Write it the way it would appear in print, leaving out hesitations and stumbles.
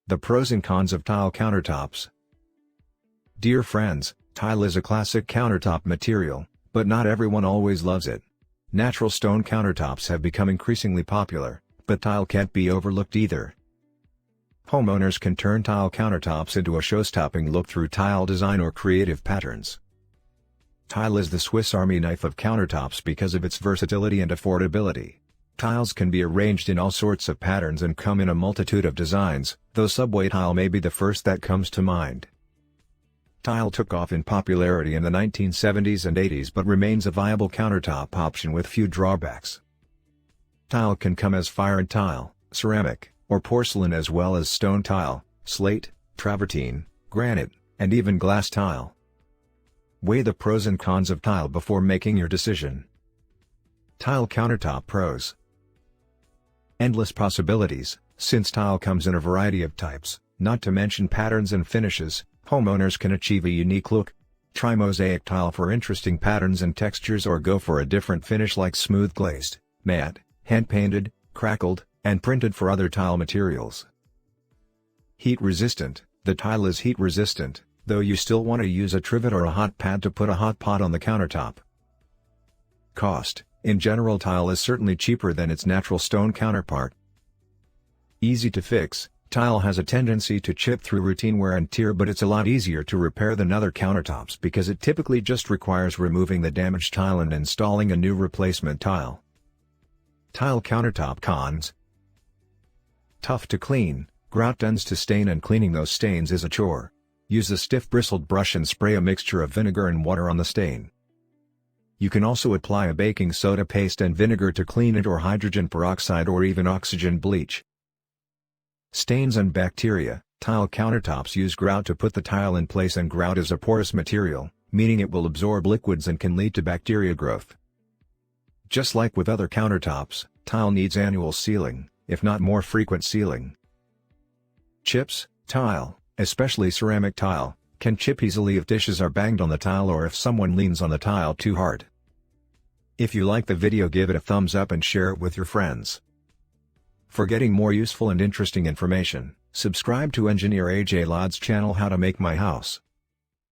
The pros and cons of tile countertops. Dear friends, tile is a classic countertop material, but not everyone always loves it. Natural stone countertops have become increasingly popular, but tile can't be overlooked either. Homeowners can turn tile countertops into a show-stopping look through tile design or creative patterns. Tile is the Swiss Army knife of countertops because of its versatility and affordability. Tiles can be arranged in all sorts of patterns and come in a multitude of designs, though subway tile may be the first that comes to mind. Tile took off in popularity in the 1970s and 80s but remains a viable countertop option with few drawbacks. Tile can come as fire and tile, ceramic, or porcelain as well as stone tile, slate, travertine, granite, and even glass tile. Weigh the pros and cons of tile before making your decision. Tile countertop pros. Endless possibilities. Since tile comes in a variety of types, not to mention patterns and finishes, homeowners can achieve a unique look. Try mosaic tile for interesting patterns and textures, or go for a different finish like smooth glazed, matte, hand-painted, crackled, and printed for other tile materials. Heat resistant. The tile is heat resistant, though you still want to use a trivet or a hot pad to put a hot pot on the countertop. Cost. In general, tile is certainly cheaper than its natural stone counterpart. Easy to fix. Tile has a tendency to chip through routine wear and tear, but it's a lot easier to repair than other countertops because it typically just requires removing the damaged tile and installing a new replacement tile. Tile countertop cons. Tough to clean. Grout tends to stain, and cleaning those stains is a chore. Use a stiff bristled brush and spray a mixture of vinegar and water on the stain. You can also apply a baking soda paste and vinegar to clean it, or hydrogen peroxide, or even oxygen bleach. Stains and bacteria. Tile countertops use grout to put the tile in place, and grout is a porous material, meaning it will absorb liquids and can lead to bacteria growth. Just like with other countertops, tile needs annual sealing, if not more frequent sealing. Chips. Tile, especially ceramic tile, can chip easily if dishes are banged on the tile or if someone leans on the tile too hard. If you like the video, give it a thumbs up and share it with your friends. For getting more useful and interesting information, subscribe to Engineer AJ Ladd's channel How to Make My House.